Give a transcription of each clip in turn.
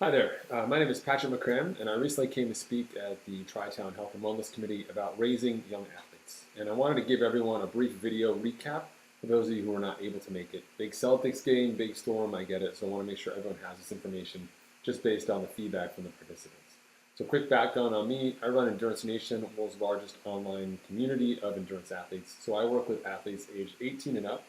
Hi there. My name is Patrick McCram, and I recently came to speak at the Tri-Town Health and Wellness Committee about raising young athletes. And I wanted to give everyone a brief video recap for those of you who are not able to make it. Big Celtics game, big storm, I get it. So I want to make sure everyone has this information just based on the feedback from the participants. So quick background on me. I run Endurance Nation, the world's largest online community of endurance athletes. So I work with athletes aged 18 and up.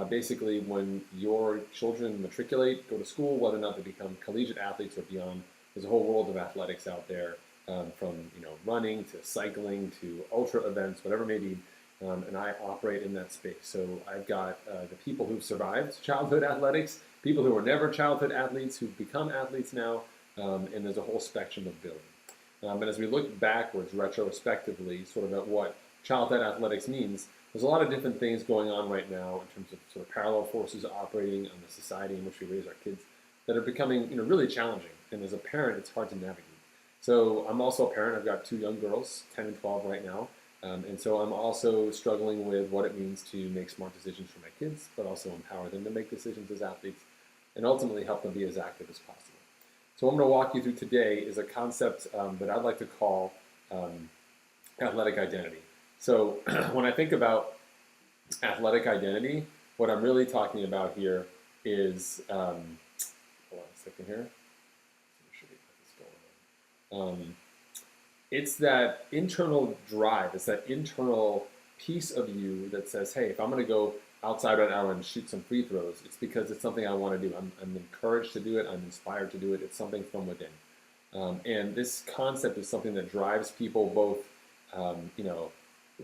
Basically, when your children matriculate, go to school, whether or not they become collegiate athletes or beyond, there's a whole world of athletics out there, from running to cycling to ultra events, whatever it may be. And I operate in that space. So I've got the people who've survived childhood athletics, people who were never childhood athletes who've become athletes now, and there's a whole spectrum of building. And as we look backwards, retrospectively, sort of at what childhood athletics means, there's a lot of different things going on right now in terms of sort of parallel forces operating on the society in which we raise our kids that are becoming really challenging. And as a parent, it's hard to navigate. So I'm also a parent. I've got two young girls, 10 and 12 right now. And so I'm also struggling with what it means to make smart decisions for my kids, but also empower them to make decisions as athletes and ultimately help them be as active as possible. So what I'm going to walk you through today is a concept that I'd like to call athletic identity. So when I think about athletic identity, what I'm really talking about here is, hold on a second here. It's that internal drive. It's that internal piece of you that says, hey, if I'm going to go outside right now and shoot some free throws, it's because it's something I want to do. I'm encouraged to do it. I'm inspired to do it. It's something from within. And this concept is something that drives people both,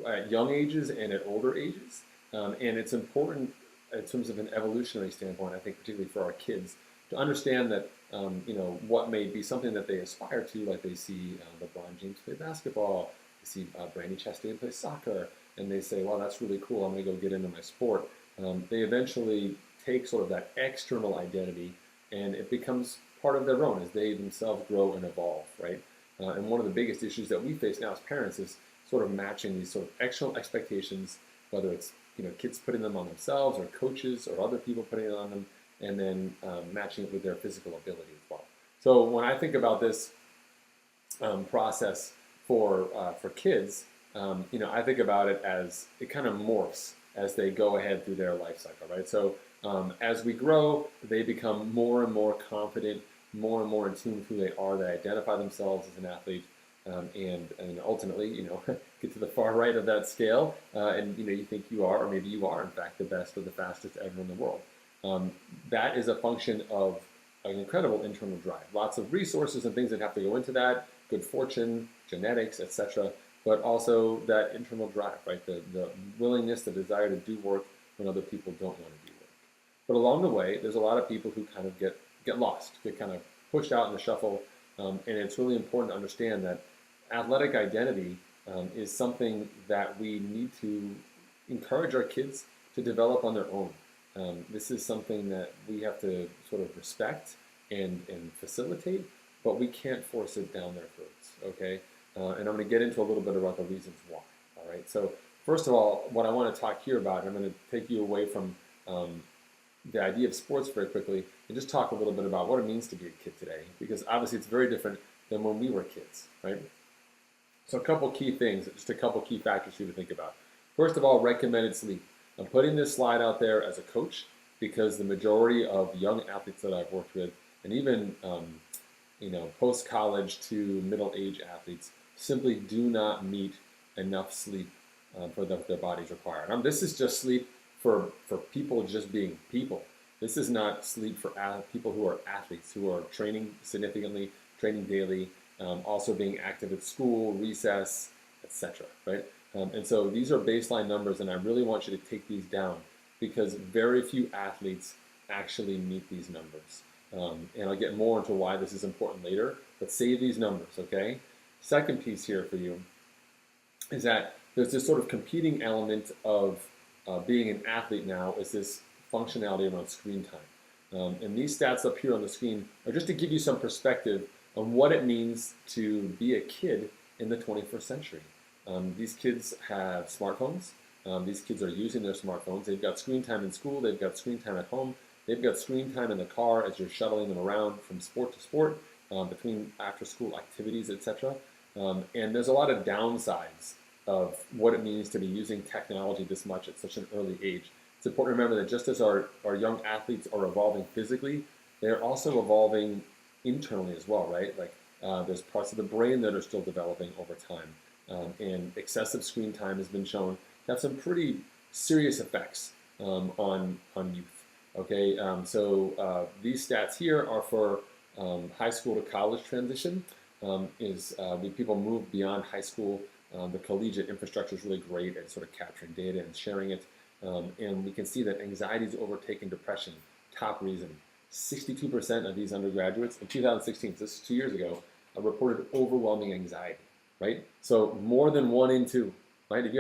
at young ages and at older ages. And it's important in terms of an evolutionary standpoint, I think, particularly for our kids, to understand that, what may be something that they aspire to, like they see LeBron James play basketball, they see Brandi Chastain play soccer, and they say, well, that's really cool, I'm going to go get into my sport. They eventually take sort of that external identity, and it becomes part of their own as they themselves grow and evolve, right? And one of the biggest issues that we face now as parents is sort of matching these sort of external expectations, whether it's kids putting them on themselves or coaches or other people putting it on them, and then matching it with their physical ability as well. So when I think about this process for kids, I think about it as it kind of morphs as they go ahead through their life cycle, right? So as we grow, they become more and more confident, more and more in tune with who they are. They identify themselves as an athlete. And ultimately, get to the far right of that scale, and you think you are, or maybe you are, in fact, the best or the fastest ever in the world. That is a function of an incredible internal drive. Lots of resources and things that have to go into that, good fortune, genetics, etc., but also that internal drive, right? The willingness, the desire to do work when other people don't want to do work. But along the way, there's a lot of people who kind of get lost, get kind of pushed out in the shuffle, and it's really important to understand that athletic identity is something that we need to encourage our kids to develop on their own. This is something that we have to sort of respect and facilitate, but we can't force it down their throats, okay? And I'm going to get into a little bit about the reasons why, all right? So first of all, what I want to talk here about, and I'm going to take you away from the idea of sports very quickly and just talk a little bit about what it means to be a kid today, because obviously it's very different than when we were kids, right? So a couple key things, just a couple key factors for you to think about. First of all, recommended sleep. I'm putting this slide out there as a coach because the majority of young athletes that I've worked with, and even post-college to middle-age athletes, simply do not meet enough sleep for what their bodies require. This is just sleep for people just being people. This is not sleep for people who are athletes, who are training significantly, training daily, also being active at school, recess, etc., right? And so these are baseline numbers, and I really want you to take these down because very few athletes actually meet these numbers. And I'll get more into why this is important later, but save these numbers, okay? Second piece here for you is that there's this sort of competing element of being an athlete now is this functionality around screen time. And these stats up here on the screen are just to give you some perspective on what it means to be a kid in the 21st century. These kids have smartphones. These kids are using their smartphones. They've got screen time in school. They've got screen time at home. They've got screen time in the car as you're shuttling them around from sport to sport, between after-school activities, etc. And there's a lot of downsides of what it means to be using technology this much at such an early age. It's important to remember that just as our young athletes are evolving physically, they're also evolving internally as well, right? Like there's parts of the brain that are still developing over time. And excessive screen time has been shown to have some pretty serious effects on youth. Okay, these stats here are for high school to college transition. When people move beyond high school, the collegiate infrastructure is really great at sort of capturing data and sharing it. And we can see that anxiety is overtaking depression, top reason. 62% of these undergraduates in 2016, so this is 2 years ago, reported overwhelming anxiety, right? So more than 1 in 2, right? If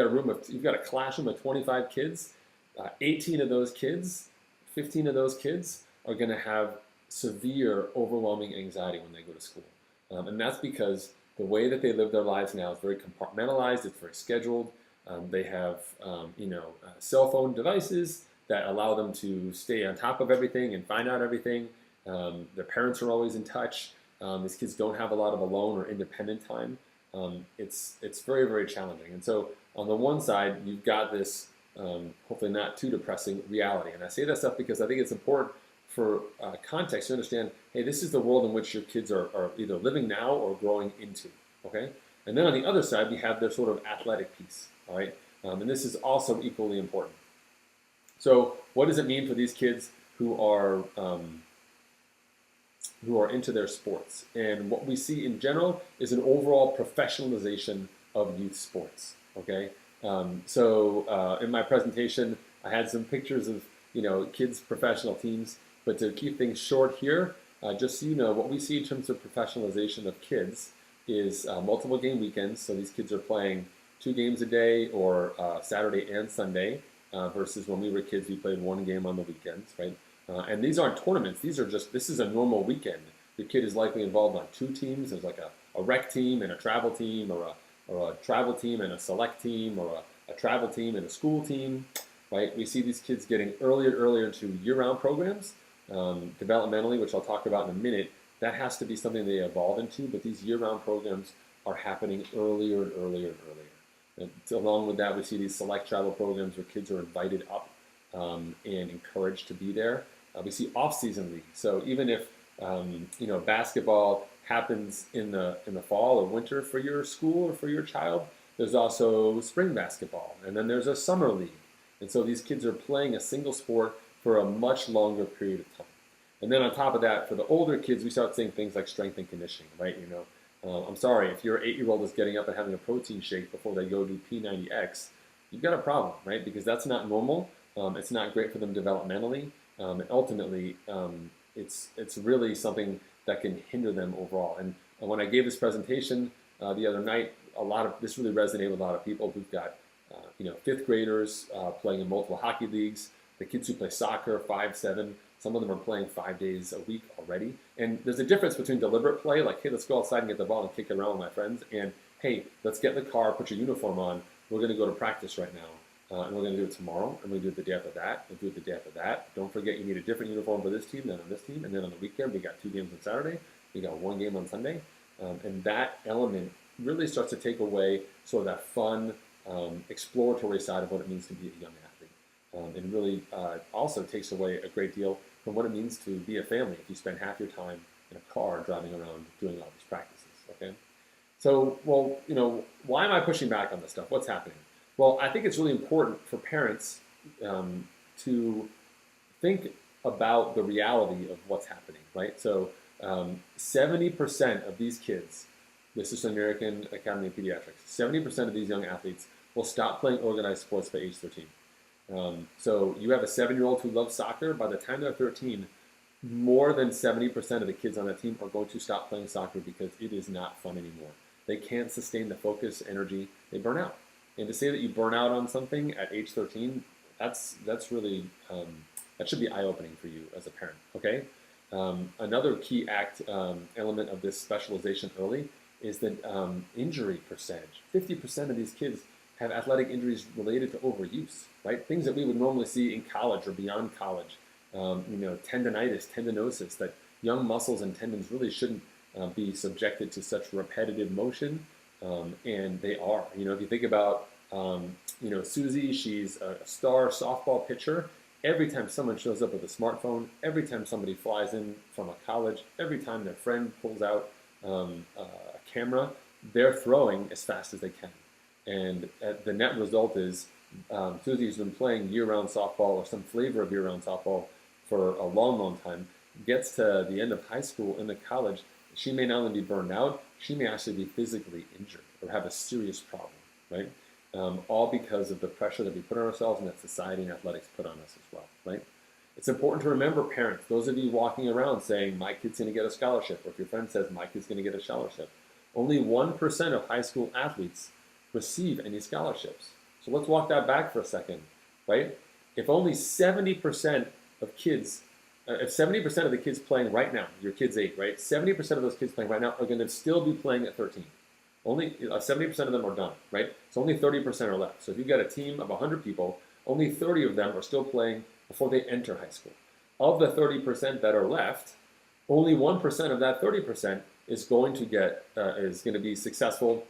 you've got a classroom of 25 kids, 18 of those kids, 15 of those kids are going to have severe, overwhelming anxiety when they go to school. And that's because the way that they live their lives now is very compartmentalized, it's very scheduled. They have cell phone devices that allow them to stay on top of everything and find out everything. Their parents are always in touch. These kids don't have a lot of alone or independent time. It's very, very challenging. And so on the one side, you've got this hopefully not too depressing reality. And I say that stuff because I think it's important for context to understand, hey, this is the world in which your kids are either living now or growing into, okay? And then on the other side, we have their sort of athletic piece, all right? And this is also equally important. So what does it mean for these kids who are into their sports? And what we see in general is an overall professionalization of youth sports, okay? In my presentation, I had some pictures of kids' professional teams, but to keep things short here, just so you know, what we see in terms of professionalization of kids is multiple game weekends. So these kids are playing 2 games a day or Saturday and Sunday, versus when we were kids, we played 1 game on the weekends, right? And these aren't tournaments. This is a normal weekend. Your kid is likely involved on 2 teams. There's like a rec team and a travel team, or a travel team and a select team, or a travel team and a school team, right? We see these kids getting earlier and earlier into year-round programs, developmentally, which I'll talk about in a minute. That has to be something they evolve into, but these year-round programs are happening earlier and earlier and earlier. And along with that, we see these select travel programs where kids are invited up and encouraged to be there. We see off-season leagues. So even if basketball happens in the fall or winter for your school or for your child, there's also spring basketball, and then there's a summer league. And so these kids are playing a single sport for a much longer period of time. And then on top of that, for the older kids, we start seeing things like strength and conditioning, right? I'm sorry, if your 8-year-old is getting up and having a protein shake before they go do P90X, you've got a problem, right? Because that's not normal. It's not great for them developmentally. And ultimately, it's really something that can hinder them overall. And when I gave this presentation the other night, this really resonated with a lot of people who've got 5th graders playing in multiple hockey leagues, the kids who play soccer, 5, 7. Some of them are playing 5 days a week already. And there's a difference between deliberate play, like, hey, let's go outside and get the ball and kick it around with my friends, and, hey, let's get in the car, put your uniform on, we're going to go to practice right now, and we're going to do it tomorrow, and we're going to do it the day after that, and do it the day after that. Don't forget you need a different uniform for this team than on this team, and then on the weekend we got 2 games on Saturday, we got 1 game on Sunday, and that element really starts to take away sort of that fun, exploratory side of what it means to be a young athlete. And really also takes away a great deal from what it means to be a family if you spend half your time in a car driving around doing all these practices, okay? So, why am I pushing back on this stuff? What's happening? Well, I think it's really important for parents to think about the reality of what's happening, right? So 70% of these kids, this is the American Academy of Pediatrics, 70% of these young athletes will stop playing organized sports by age 13. So you have a 7-year-old who loves soccer. By the time they're 13, more than 70% of the kids on that team are going to stop playing soccer because it is not fun anymore. They can't sustain the focus, energy. They burn out. And to say that you burn out on something at age 13, that's really, that should be eye-opening for you as a parent, okay? Another key element of this specialization early is the injury percentage. 50% of these kids have athletic injuries related to overuse, right? Things that we would normally see in college or beyond college. tendinitis, tendinosis, that young muscles and tendons really shouldn't be subjected to such repetitive motion, and they are. If you think about, Susie, she's a star softball pitcher. Every time someone shows up with a smartphone, every time somebody flies in from a college, every time their friend pulls out a camera, they're throwing as fast as they can. And the net result is Susie's been playing year-round softball or some flavor of year-round softball for a long, long time, gets to the end of high school into college, she may not only be burned out, she may actually be physically injured or have a serious problem, right? All because of the pressure that we put on ourselves and that society and athletics put on us as well, right? It's important to remember, parents, those of you walking around saying, my kid's going to get a scholarship, or if your friend says, my kid's going to get a scholarship, only 1% of high school athletes receive any scholarships. So let's walk that back for a second, right? If only 70% of kids, if 70% of the kids playing right now, your kid's 8, right? 70% of those kids playing right now are going to still be playing at 13. Only 70% of them are done, right? So only 30% are left. So if you've got a team of 100 people, only 30 of them are still playing before they enter high school. Of the 30% that are left, only 1% of that 30% is going to be successful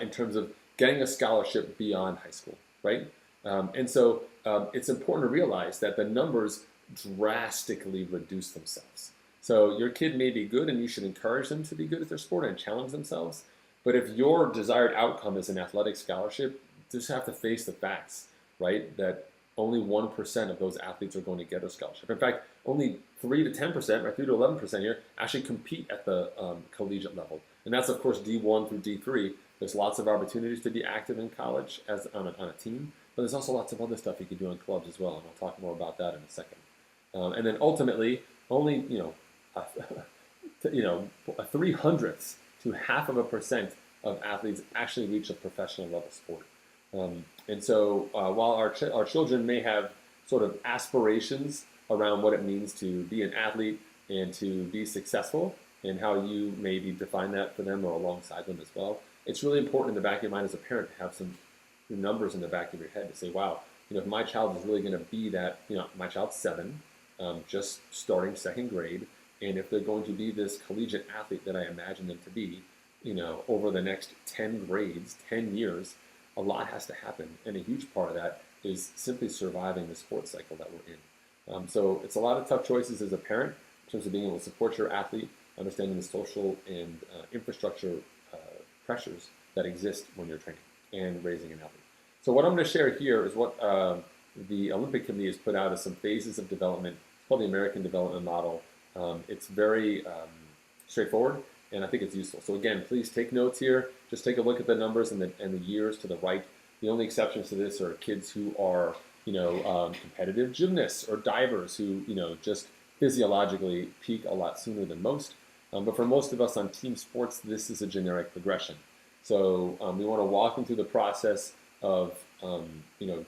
in terms of getting a scholarship beyond high school, right? And so it's important to realize that the numbers drastically reduce themselves. So your kid may be good and you should encourage them to be good at their sport and challenge themselves. But if your desired outcome is an athletic scholarship, you just have to face the facts, right? That only 1% of those athletes are going to get a scholarship. In fact, only 3 to 10%, right, 3 to 11% here, actually compete at the collegiate level. And that's, of course, D1 through D3. There's lots of opportunities to be active in college as on a team, but there's also lots of other stuff you can do in clubs as well, and I'll talk more about that in a second. And then ultimately, only a 0.03 to 0.5% of athletes actually reach a professional level sport. And so while our children may have sort of aspirations around what it means to be an athlete and to be successful and how you maybe define that for them or alongside them as well, it's really important in the back of your mind as a parent to have some numbers in the back of your head to say, wow, if my child is really going to be that, my child's 7, just starting 2nd grade, and if they're going to be this collegiate athlete that I imagine them to be, over the next 10 grades, 10 years, a lot has to happen. And a huge part of that is simply surviving the sports cycle that we're in. So it's a lot of tough choices as a parent in terms of being able to support your athlete, understanding the social and infrastructure pressures that exist when you're training and raising an athlete. So what I'm going to share here is what the Olympic Committee has put out as some phases of development. It's called the American Development Model. It's very straightforward, and I think it's useful. So again, please take notes here. Just take a look at the numbers and the years to the right. The only exceptions to this are kids who are, competitive gymnasts or divers who, just physiologically peak a lot sooner than most. But for most of us on team sports, this is a generic progression. So we want to walk them through the process of,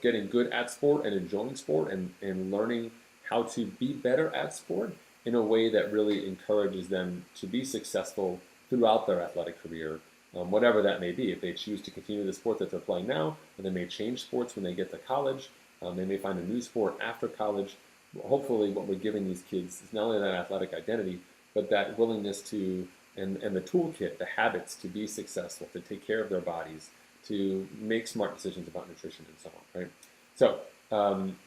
getting good at sport and enjoying sport and learning how to be better at sport in a way that really encourages them to be successful throughout their athletic career, whatever that may be. If they choose to continue the sport that they're playing now, or they may change sports when they get to college, they may find a new sport after college. Hopefully what we're giving these kids is not only that athletic identity, but that willingness to, and the toolkit, the habits to be successful, to take care of their bodies, to make smart decisions about nutrition and so on, right? So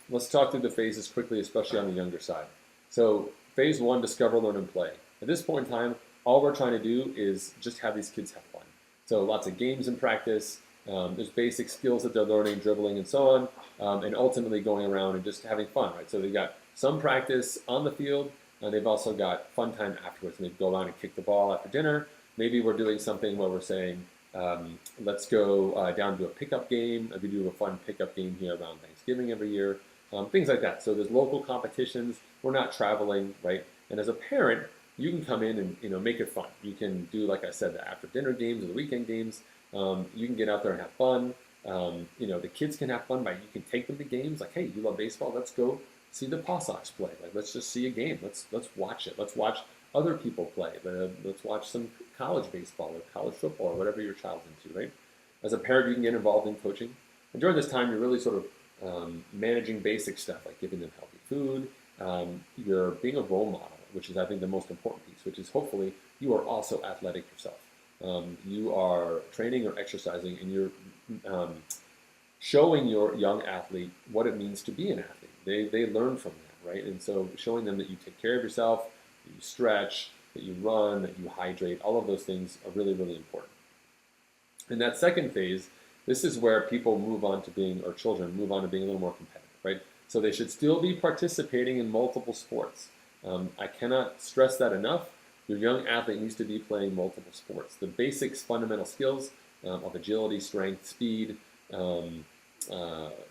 let's talk through the phases quickly, especially on the younger side. So phase 1, discover, learn, and play. At this point in time, all we're trying to do is just have these kids have fun. So lots of games in practice, there's basic skills that they're learning, dribbling and so on, and ultimately going around and just having fun, right? So they've got some practice on the field, and they've also got fun time afterwards. Maybe go around and kick the ball after dinner. Maybe we're doing something where we're saying, let's go down to a pickup game. We do a fun pickup game here around Thanksgiving every year. Things like that. So there's local competitions. We're not traveling, right? And as a parent, you can come in and make it fun. You can do, like I said, the after dinner games or the weekend games. You can get out there and have fun. The kids can have fun by, you can take them to games like, hey, you love baseball, let's go see the Paw Sox play. Like, let's just see a game. Let's watch it. Let's watch other people play. Let's watch some college baseball or college football or whatever your child's into, right? As a parent, you can get involved in coaching. And during this time, you're really sort of managing basic stuff like giving them healthy food, you're being a role model, which is, I think, the most important piece, which is hopefully you are also athletic yourself. You are training or exercising, and you're showing your young athlete what it means to be an athlete. They learn from that, right? And so showing them that you take care of yourself, that you stretch, that you run, that you hydrate, all of those things are really, really important. In that second phase, this is where people move on to being, or children move on to being a little more competitive, right? So they should still be participating in multiple sports. I cannot stress that enough. Your young athlete needs to be playing multiple sports. The basics, fundamental skills of agility, strength, speed, um,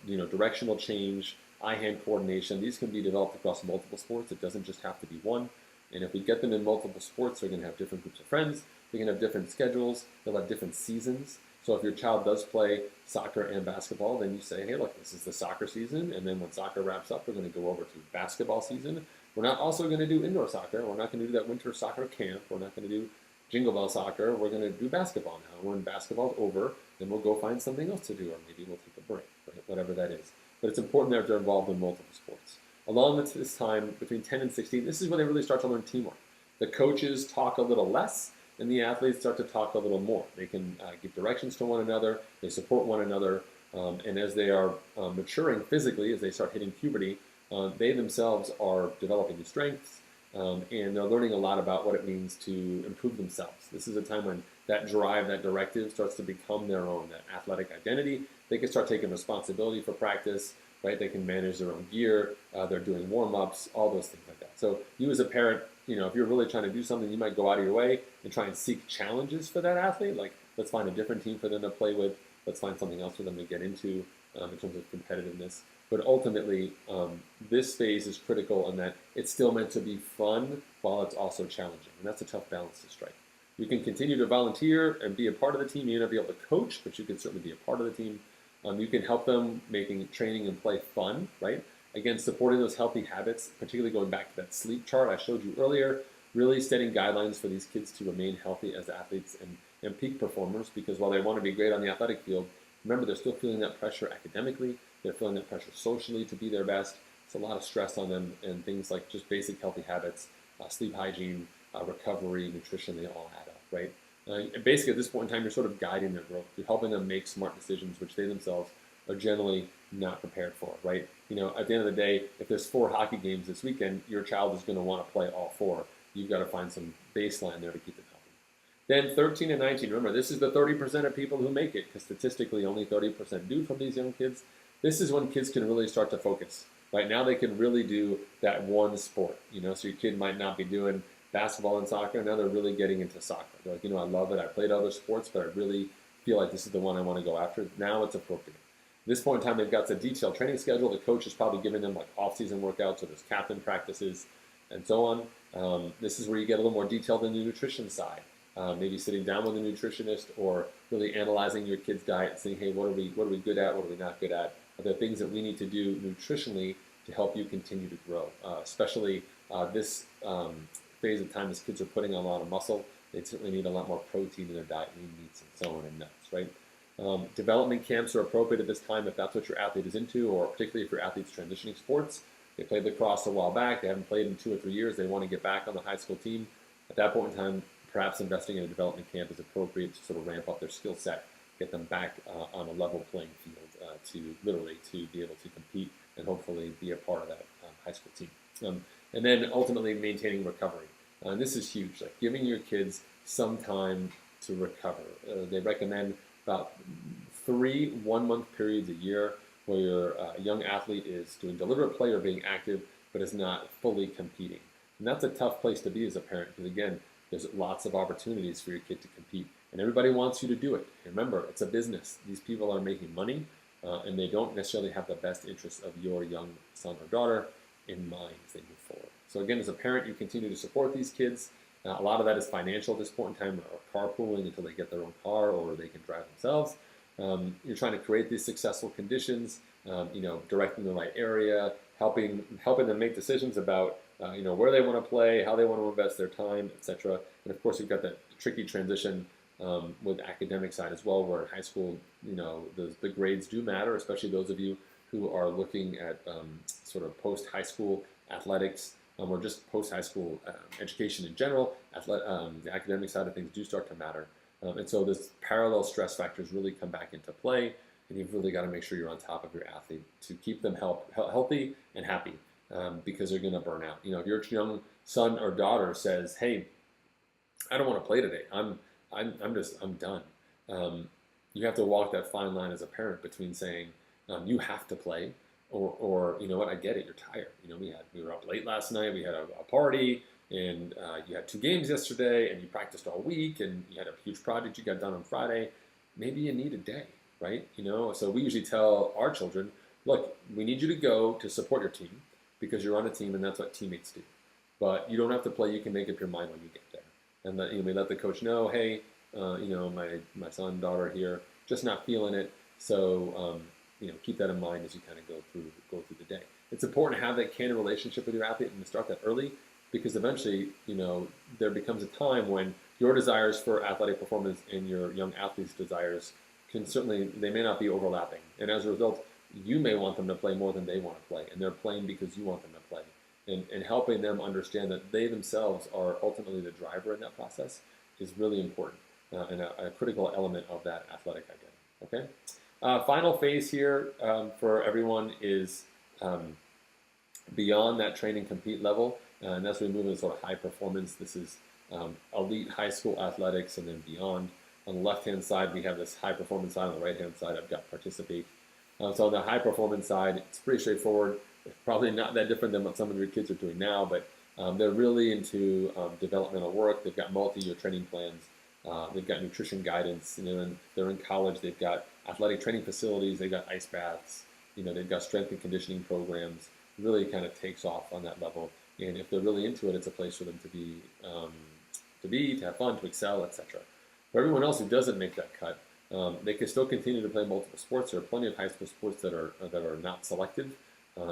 directional change, eye-hand coordination. These can be developed across multiple sports. It doesn't just have to be one. And if we get them in multiple sports, they're going to have different groups of friends. They're going to have different schedules. They'll have different seasons. So if your child does play soccer and basketball, then you say, hey, look, this is the soccer season. And then when soccer wraps up, we're going to go over to basketball season. We're not also going to do indoor soccer. We're not going to do that winter soccer camp. We're not going to do jingle bell soccer. We're going to do basketball now. When basketball's over, then we'll go find something else to do, or maybe we'll take a break, right? Whatever that is. But it's important that they're involved in multiple sports. Along this time, between 10 and 16, this is where they really start to learn teamwork. The coaches talk a little less, and the athletes start to talk a little more. They can give directions to one another, they support one another, and as they are maturing physically, as they start hitting puberty, they themselves are developing new strengths, and they're learning a lot about what it means to improve themselves. This is a time when that drive, that directive starts to become their own, that athletic identity. They can start taking responsibility for practice, right? They can manage their own gear. They're doing warm-ups, all those things like that. So you as a parent, if you're really trying to do something, you might go out of your way and try and seek challenges for that athlete. Like, let's find a different team for them to play with. Let's find something else for them to get into in terms of competitiveness. But ultimately, this phase is critical in that it's still meant to be fun while it's also challenging. And that's a tough balance to strike. You can continue to volunteer and be a part of the team. You may not be able to coach, but you can certainly be a part of the team. You can help them making training and play fun, right? Again, supporting those healthy habits, particularly going back to that sleep chart I showed you earlier, really setting guidelines for these kids to remain healthy as athletes and peak performers, because while they want to be great on the athletic field, remember, they're still feeling that pressure academically. They're feeling that pressure socially to be their best. It's a lot of stress on them, and things like just basic healthy habits, sleep hygiene, recovery, nutrition, they all add up, right? Basically, at this point in time, you're sort of guiding their growth. You're helping them make smart decisions, which they themselves are generally not prepared for, right? At the end of the day, if there's 4 hockey games this weekend, your child is going to want to play all 4. You've got to find some baseline there to keep them healthy. Then 13 and 19, remember, this is the 30% of people who make it, because statistically only 30% do from these young kids. This is when kids can really start to focus. Right now, they can really do that one sport. So your kid might not be doing basketball and soccer. Now they're really getting into soccer. They're like, I love it. I played other sports, but I really feel like this is the one I want to go after. Now it's appropriate. At this point in time, they've got a detailed training schedule. The coach is probably giving them like off-season workouts, so there's captain practices and so on. This is where you get a little more detailed in the nutrition side. Maybe sitting down with a nutritionist, or really analyzing your kid's diet and saying, hey, what are we good at? What are we not good at? Are there things that we need to do nutritionally to help you continue to grow? Especially this phase of time as kids are putting on a lot of muscle, they certainly need a lot more protein in their diet, lean meats and so on, and nuts, right? Development camps are appropriate at this time if that's what your athlete is into, or particularly if your athlete's transitioning sports. They played lacrosse a while back, they haven't played in 2 or 3 years, they want to get back on the high school team. At that point in time, perhaps investing in a development camp is appropriate to sort of ramp up their skill set, get them back on a level playing field to be able to compete and hopefully be a part of that high school team. And then ultimately maintaining recovery. And this is huge, like giving your kids some time to recover. They recommend about 3 one-month periods a year where your young athlete is doing deliberate play or being active, but is not fully competing. And that's a tough place to be as a parent, because again, there's lots of opportunities for your kid to compete, and everybody wants you to do it. And remember, it's a business. These people are making money, and they don't necessarily have the best interests of your young son or daughter in mind as they move forward. So again, as a parent, you continue to support these kids. A lot of that is financial at this point in time, or carpooling until they get their own car or they can drive themselves. You're trying to create these successful conditions, directing the right area, helping them make decisions about where they want to play, how they want to invest their time, etc. And of course, you've got that tricky transition with academic side as well, where in high school, the grades do matter, especially those of you who are looking at sort of post-high school athletics, or just post-high school education in general, the academic side of things do start to matter. And so this parallel stress factors really come back into play, and you've really got to make sure you're on top of your athlete to keep them healthy and happy, because they're going to burn out. If your young son or daughter says, "Hey, I don't want to play today. I'm done." You have to walk that fine line as a parent between saying, you have to play, or you know what, I get it, you're tired. We were up late last night, we had a party, and you had 2 games yesterday, and you practiced all week, and you had a huge project you got done on Friday. Maybe you need a day, right? So we usually tell our children, look, we need you to go to support your team because you're on a team, and that's what teammates do. But you don't have to play. You can make up your mind when you get there. And we let the coach know, hey, my son, daughter here, just not feeling it. So keep that in mind as you kind of go through the day. It's important to have that candid relationship with your athlete and to start that early, because eventually, there becomes a time when your desires for athletic performance and your young athlete's desires they may not be overlapping. And as a result, you may want them to play more than they want to play, and they're playing because you want them to play. And helping them understand that they themselves are ultimately the driver in that process is really important, and a critical element of that athletic identity. Okay. Final phase here for everyone is beyond that train and compete level, and that's when we move into sort of high performance. This is elite high school athletics, and then beyond. On the left-hand side, we have this high performance side. On the right-hand side, I've got participate. So on the high performance side, it's pretty straightforward. It's probably not that different than what some of your kids are doing now, but they're really into developmental work. They've got multi-year training plans. They've got nutrition guidance. They're in college. They've got athletic training facilities. They've got ice baths. They've got strength and conditioning programs. It really kind of takes off on that level. And if they're really into it, it's a place for them to be, to have fun, to excel, etc. For everyone else who doesn't make that cut, they can still continue to play multiple sports. There are plenty of high school sports that are not selective.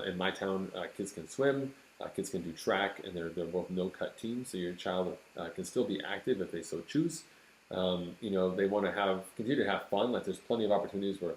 In my town, kids can swim, kids can do track, and they're both no-cut teams. So your child can still be active if they so choose. They want to continue to have fun. Like there's plenty of opportunities where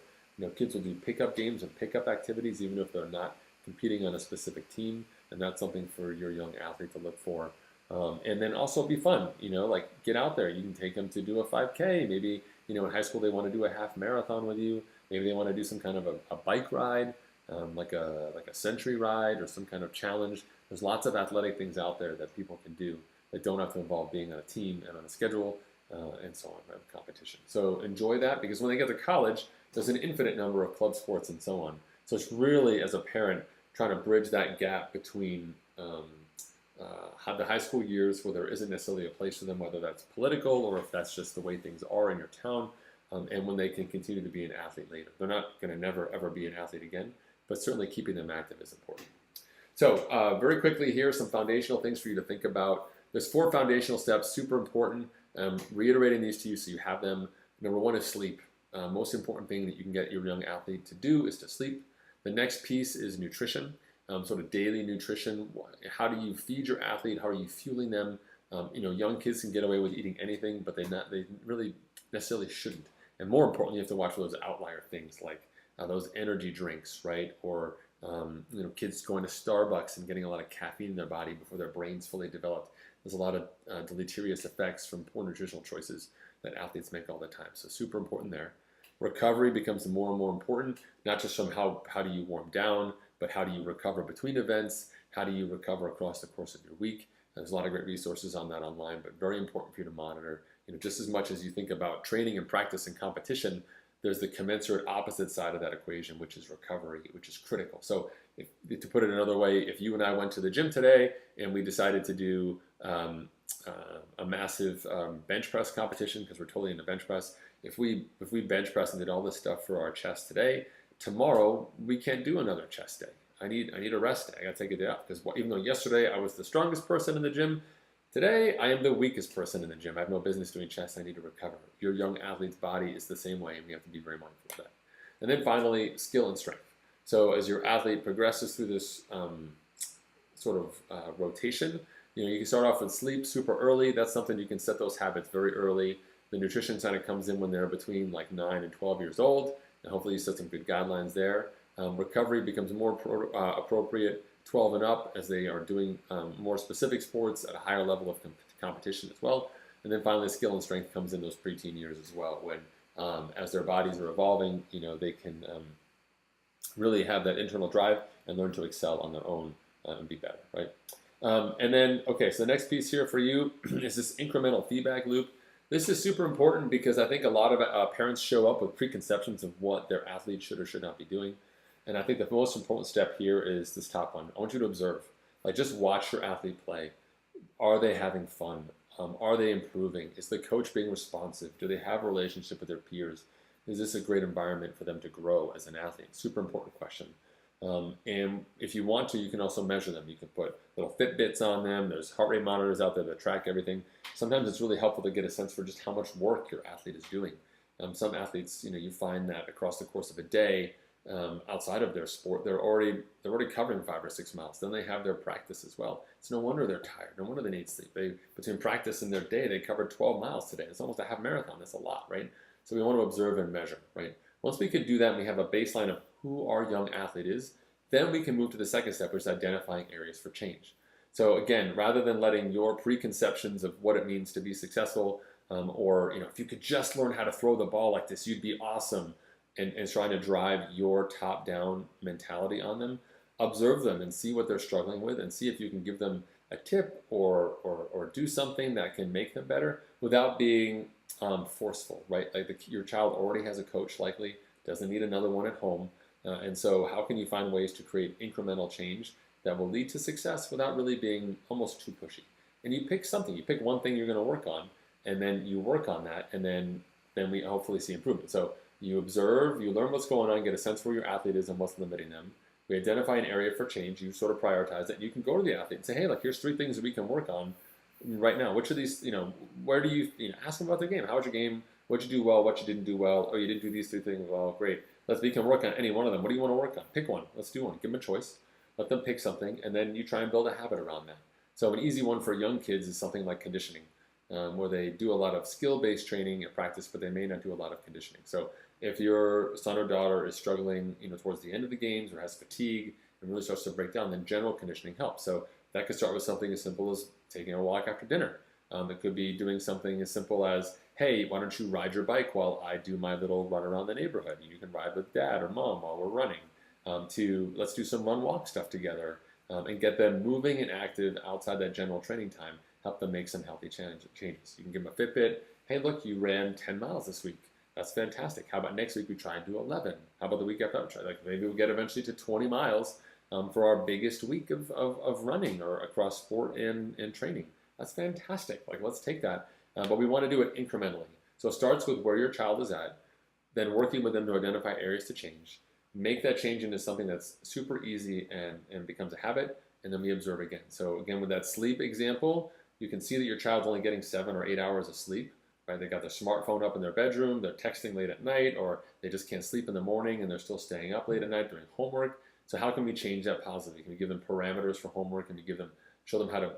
kids will do pickup games and pickup activities, even if they're not competing on a specific team. And that's something for your young athlete to look for. And then also be fun. Like get out there. You can take them to do a 5K. Maybe in high school they want to do a half marathon with you. Maybe they want to do some kind of a bike ride. Like a century ride or some kind of challenge. There's lots of athletic things out there that people can do that don't have to involve being on a team and on a schedule and so on, right? Competition. So enjoy that, because when they get to college, there's an infinite number of club sports and so on. So it's really, as a parent, trying to bridge that gap between the high school years where there isn't necessarily a place for them, whether that's political or if that's just the way things are in your town, and when they can continue to be an athlete later. They're not going to never, ever be an athlete again, but certainly keeping them active is important. So very quickly here, some foundational things for you to think about. There's 4 foundational steps, super important. Reiterating these to you so you have them. Number 1 is sleep. Most important thing that you can get your young athlete to do is to sleep. The next piece is nutrition, sort of daily nutrition. How do you feed your athlete? How are you fueling them? Young kids can get away with eating anything, but they really necessarily shouldn't. And more importantly, you have to watch for those outlier things like those energy drinks, right? Or kids going to Starbucks and getting a lot of caffeine in their body before their brain's fully developed. There's a lot of deleterious effects from poor nutritional choices that athletes make all the time. So super important there. Recovery becomes more and more important, not just from how do you warm down, but how do you recover between events? How do you recover across the course of your week? There's a lot of great resources on that online, but very important for you to monitor. Just as much as you think about training and practice and competition, there's the commensurate opposite side of that equation, which is recovery, which is critical. So to put it another way, if you and I went to the gym today and we decided to do a massive bench press competition, because we're totally into bench press, if we bench press and did all this stuff for our chest today, tomorrow we can't do another chest day. I need a rest day. I got to take a day off, because even though yesterday I was the strongest person in the gym, today I am the weakest person in the gym. I have no business doing chest. I need to recover. Your young athlete's body is the same way, and we have to be very mindful of that. And then finally, skill and strength. So as your athlete progresses through this rotation, you can start off with sleep super early. That's something you can set those habits very early. The nutrition kind of comes in when they're between like 9 and 12 years old, and hopefully you set some good guidelines there. Recovery becomes more appropriate 12 and up as they are doing more specific sports at a higher level of competition as well. And then finally, skill and strength comes in those preteen years as well, when as their bodies are evolving, they can really have that internal drive and learn to excel on their own and be better, right? And then, okay, so the next piece here for you is this incremental feedback loop. This is super important because I think a lot of parents show up with preconceptions of what their athlete should or should not be doing. And I think the most important step here is this top one. I want you to observe. Like, just watch your athlete play. Are they having fun? Are they improving? Is the coach being responsive? Do they have a relationship with their peers? Is this a great environment for them to grow as an athlete? Super important question. And if you want to, you can also measure them. You can put little Fitbits on them. There's heart rate monitors out there that track everything. Sometimes it's really helpful to get a sense for just how much work your athlete is doing. Some athletes, you find that across the course of a day, outside of their sport, they're already covering 5 or 6 miles. Then they have their practice as well. It's no wonder they're tired. No wonder they need sleep. Between practice and their day, they covered 12 miles today. It's almost a half marathon. That's a lot, right? So we want to observe and measure, right? Once we can do that and we have a baseline of who our young athlete is, then we can move to the second step, which is identifying areas for change. So again, rather than letting your preconceptions of what it means to be successful, or if you could just learn how to throw the ball like this, you'd be awesome, and trying to drive your top-down mentality on them, observe them and see what they're struggling with, and see if you can give them a tip or do something that can make them better without being forceful, right? Like your child already has a coach, likely doesn't need another one at home, and so how can you find ways to create incremental change that will lead to success without really being almost too pushy? And you pick something, you pick one thing you're going to work on, and then you work on that, and then we hopefully see improvement. So you observe, you learn what's going on, get a sense where your athlete is and what's limiting them. We identify an area for change. You sort of prioritize it. And you can go to the athlete and say, hey, look, here's 3 things that we can work on right now. Which of these, where do you ask them about their game. How was your game? What'd you do well? What you didn't do well? Oh, you didn't do these 3 things well. Great. We can work on any one of them. What do you want to work on? Pick one. Let's do one. Give them a choice. Let them pick something, and then you try and build a habit around that. So an easy one for young kids is something like conditioning, where they do a lot of skill-based training and practice, but they may not do a lot of conditioning. So if your son or daughter is struggling, towards the end of the games or has fatigue and really starts to break down, then general conditioning helps. So that could start with something as simple as taking a walk after dinner. It could be doing something as simple as, hey, why don't you ride your bike while I do my little run around the neighborhood? You can ride with dad or mom while we're running. Let's do some run-walk stuff together, and get them moving and active outside that general training time. Help them make some healthy changes. You can give them a Fitbit. Hey, look, you ran 10 miles this week. That's fantastic. How about next week we try and do 11? How about the week after? Maybe we'll get eventually to 20 miles for our biggest week of running or across sport and training. That's fantastic. Let's take that. But we want to do it incrementally. So it starts with where your child is at, then working with them to identify areas to change, make that change into something that's super easy and becomes a habit, and then we observe again. So again, with that sleep example, you can see that your child's only getting 7 or 8 hours of sleep. Right? They got their smartphone up in their bedroom, they're texting late at night, or they just can't sleep in the morning and they're still staying up late at night doing homework. So how can we change that positively? Can we give them parameters for homework? Can we show them how to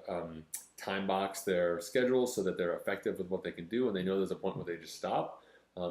time box their schedules so that they're effective with what they can do and they know there's a point where they just stop?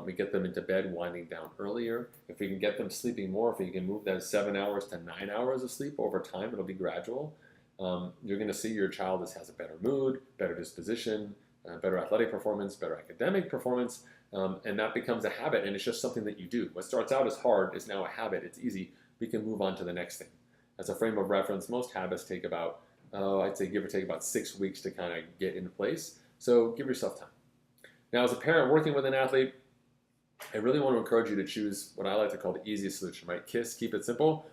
We get them into bed winding down earlier. If we can get them sleeping more, if we can move that 7 hours to 9 hours of sleep over time, it'll be gradual. You're going to see your child has a better mood, better disposition, better athletic performance, better academic performance, and that becomes a habit, and it's just something that you do. What starts out as hard is now a habit. It's easy. We can move on to the next thing. As a frame of reference, most habits take about, I'd say give or take about 6 weeks to kind of get in place, so give yourself time. Now, as a parent working with an athlete, I really want to encourage you to choose what I like to call the easiest solution, right? KISS, keep it simple.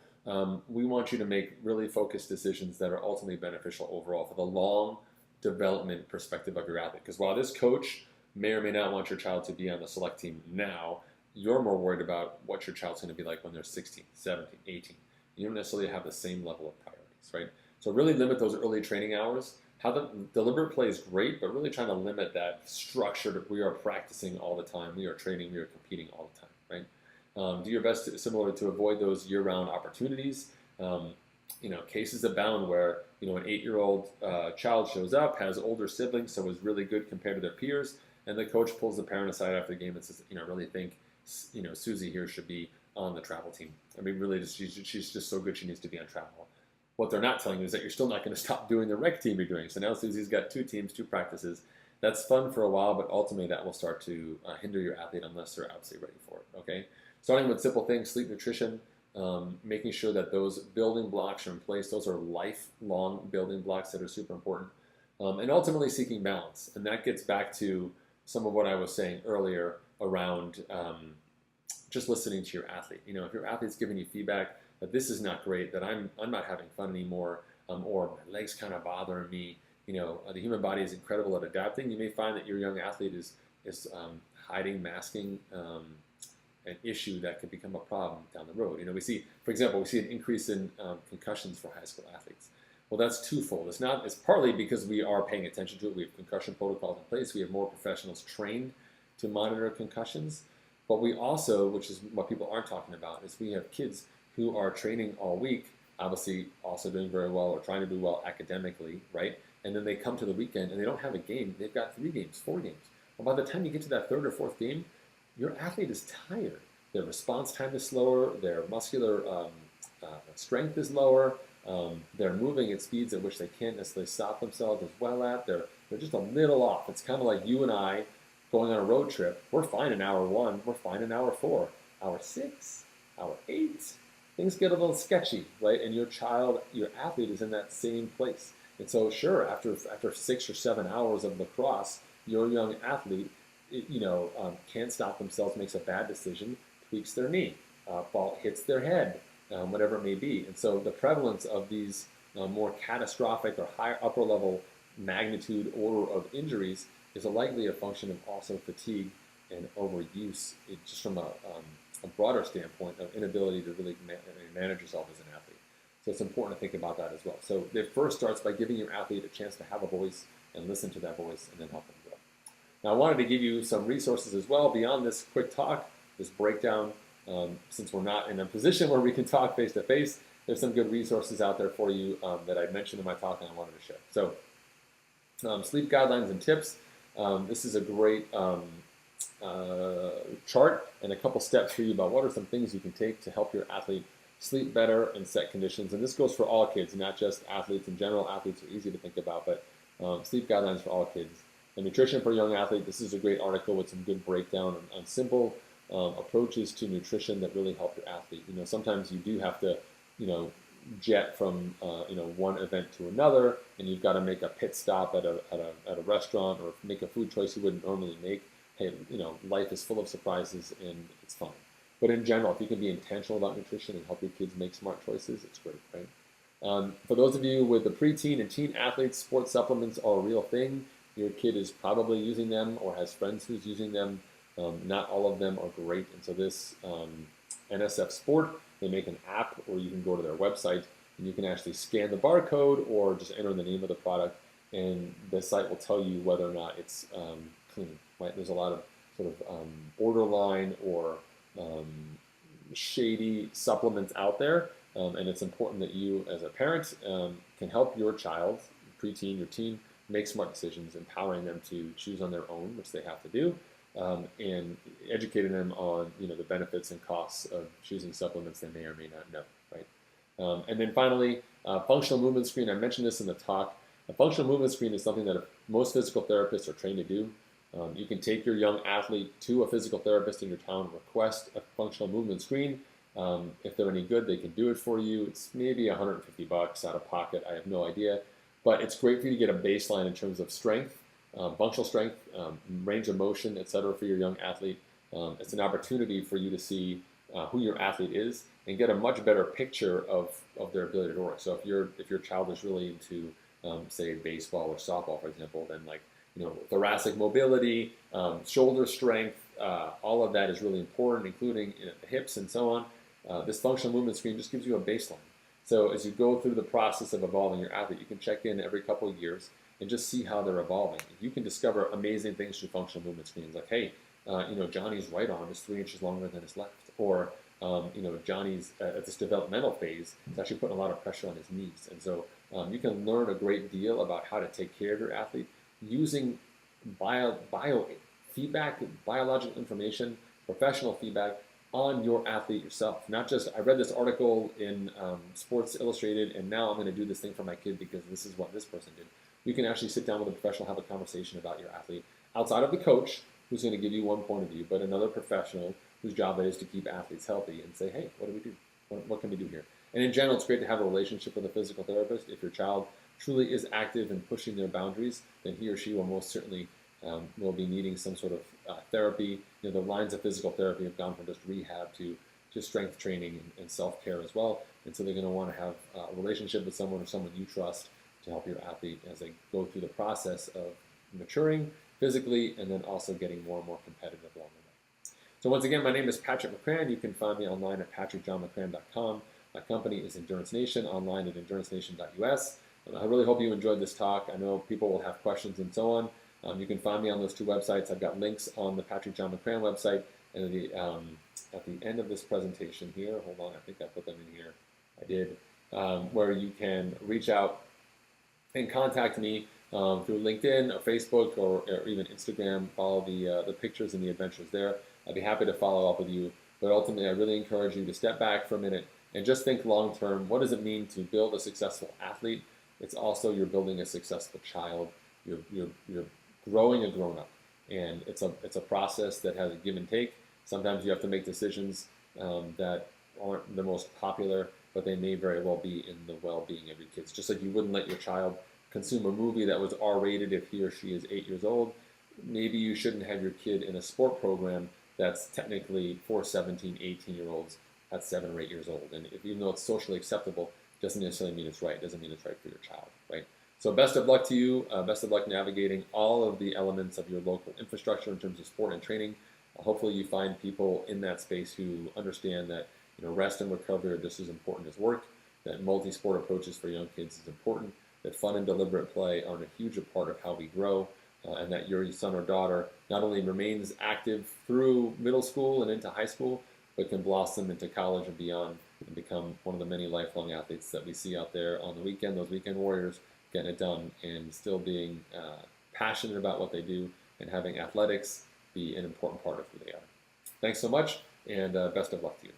We want you to make really focused decisions that are ultimately beneficial overall for the long development perspective of your athlete. Because while this coach may or may not want your child to be on the select team now, you're more worried about what your child's going to be like when they're 16, 17, 18. You don't necessarily have the same level of priorities, right? So really limit those early training hours. How the deliberate play is great, but really trying to limit that structure that we are practicing all the time, we are training, we are competing all the time, right? Do your best to avoid those year-round opportunities. Cases abound where an 8-year-old child shows up, has older siblings, so is really good compared to their peers, and the coach pulls the parent aside after the game and says, I really think Susie here should be on the travel team. I mean, really, she's just so good, she needs to be on travel. What they're not telling you is that you're still not going to stop doing the rec team you're doing. So now Susie's got 2 teams, 2 practices. That's fun for a while, but ultimately that will start to hinder your athlete unless they're absolutely ready for it. Okay, starting with simple things, sleep, nutrition, making sure that those building blocks are in place. Those are lifelong building blocks that are super important, and ultimately seeking balance. And that gets back to some of what I was saying earlier around just listening to your athlete. If your athlete's giving you feedback that this is not great, that I'm not having fun anymore, or my legs kind of bothering me. The human body is incredible at adapting. You may find that your young athlete is hiding, masking an issue that could become a problem down the road. For example, we see an increase in concussions for high school athletes. Well, that's twofold. It's partly because we are paying attention to it. We have concussion protocols in place. We have more professionals trained to monitor concussions. But we also, which is what people aren't talking about, is we have kids who are training all week, obviously also doing very well or trying to do well academically, right? And then they come to the weekend and they don't have a game. They've got 3 games, 4 games. Well, by the time you get to that 3rd or 4th game, your athlete is tired. Their response time is slower. Their muscular strength is lower. They're moving at speeds at which they can't necessarily stop themselves as well at. They're just a little off. It's kind of like you and I going on a road trip. We're fine in hour 1. We're fine in hour 4. Hour 6, hour 8, things get a little sketchy, right? And your athlete is in that same place. And so, sure, after 6 or 7 hours of lacrosse, your young athlete, can't stop themselves, makes a bad decision, tweaks their knee, ball hits their head, whatever it may be. And so the prevalence of these more catastrophic or higher upper level magnitude order of injuries is likely a function of also fatigue and overuse, just from a broader standpoint of inability to really manage yourself as an athlete. So it's important to think about that as well. So it first starts by giving your athlete a chance to have a voice and listen to that voice and then help them grow. Now I wanted to give you some resources as well beyond this quick talk, this breakdown. Since we're not in a position where we can talk face to face, there's some good resources out there for you that I mentioned in my talk and I wanted to share. So sleep guidelines and tips. This is a great chart and a couple steps for you about what are some things you can take to help your athlete sleep better and set conditions. And this goes for all kids, not just athletes in general. Athletes are easy to think about, but sleep guidelines for all kids. And nutrition for a young athlete, this is a great article with some good breakdown on simple approaches to nutrition that really help your athlete. Sometimes you do have to, jet from one event to another, and you've got to make a pit stop at a restaurant or make a food choice you wouldn't normally make. Hey, life is full of surprises and it's fine. But in general, if you can be intentional about nutrition and help your kids make smart choices, it's great, right? For those of you with the preteen and teen athletes, sports supplements are a real thing. Your kid is probably using them or has friends who's using them. Not all of them are great. And so this NSF Sport, they make an app where you can go to their website and you can actually scan the barcode or just enter the name of the product, and the site will tell you whether or not it's clean, right? There's a lot of sort of borderline or shady supplements out there, and it's important that you as a parent can help your child, preteen, your teen, make smart decisions, empowering them to choose on their own, which they have to do, and educating them on the benefits and costs of choosing supplements they may or may not know, right? And then finally, functional movement screen. I mentioned this in the talk. A functional movement screen is something that most physical therapists are trained to do. You can take your young athlete to a physical therapist in your town, request a functional movement screen. If they're any good, they can do it for you. It's maybe $150 out of pocket. I have no idea. But it's great for you to get a baseline in terms of strength, functional strength, range of motion, et cetera, for your young athlete. It's an opportunity for you to see who your athlete is and get a much better picture of their ability to work. So if your child is really into, say, baseball or softball, for example, then thoracic mobility, shoulder strength, all of that is really important, including the hips and so on. This functional movement screen just gives you a baseline. So as you go through the process of evolving your athlete, you can check in every couple of years and just see how they're evolving. You can discover amazing things through functional movement screens, like, hey, Johnny's right arm is 3 inches longer than his left, or Johnny's at this developmental phase is actually putting a lot of pressure on his knees. And so you can learn a great deal about how to take care of your athlete using bio feedback, biological information, professional feedback on your athlete yourself. Not just, I read this article in Sports Illustrated and now I'm going to do this thing for my kid because this is what this person did. You can actually sit down with a professional, have a conversation about your athlete outside of the coach who's going to give you one point of view, but another professional whose job it is to keep athletes healthy and say, hey, what do we do? What can we do here? And in general, it's great to have a relationship with a physical therapist. If your child truly is active in pushing their boundaries, then he or she will most certainly will be needing some sort of therapy. You know, the lines of physical therapy have gone from just rehab to strength training and self-care as well. And so they're going to want to have a relationship with someone or someone you trust to help your athlete as they go through the process of maturing physically and then also getting more and more competitive along the way. So once again, my name is Patrick McCran. You can find me online at patrickjohnmccran.com. My company is Endurance Nation, online at endurancenation.us. I really hope you enjoyed this talk. I know people will have questions and so on. You can find me on those two websites. I've got links on the Patrick John McCran website and at the end of this presentation here. Hold on, I think I put them in here. I did, where you can reach out and contact me through LinkedIn or Facebook or even Instagram. Follow the pictures and the adventures there. I'd be happy to follow up with you. But ultimately, I really encourage you to step back for a minute and just think long term. What does it mean to build a successful athlete? It's also you're building a successful child. You're growing a grown-up, and it's a process that has a give and take. Sometimes you have to make decisions that aren't the most popular, but they may very well be in the well-being of your kids. Just like you wouldn't let your child consume a movie that was R-rated if he or she is 8 years old, maybe you shouldn't have your kid in a sport program that's technically for 17, 18-year-olds at 7 or 8 years old. And even though it's socially acceptable, doesn't necessarily mean it's right. It doesn't mean it's right for your child, right? So best of luck to you. Best of luck navigating all of the elements of your local infrastructure in terms of sport and training. Hopefully you find people in that space who understand that rest and recovery are just as important as work, that multi-sport approaches for young kids is important, that fun and deliberate play are a huge part of how we grow, and that your son or daughter not only remains active through middle school and into high school, but can blossom into college and beyond and become one of the many lifelong athletes that we see out there on the weekend, those weekend warriors getting it done and still being passionate about what they do and having athletics be an important part of who they are. Thanks so much, and best of luck to you.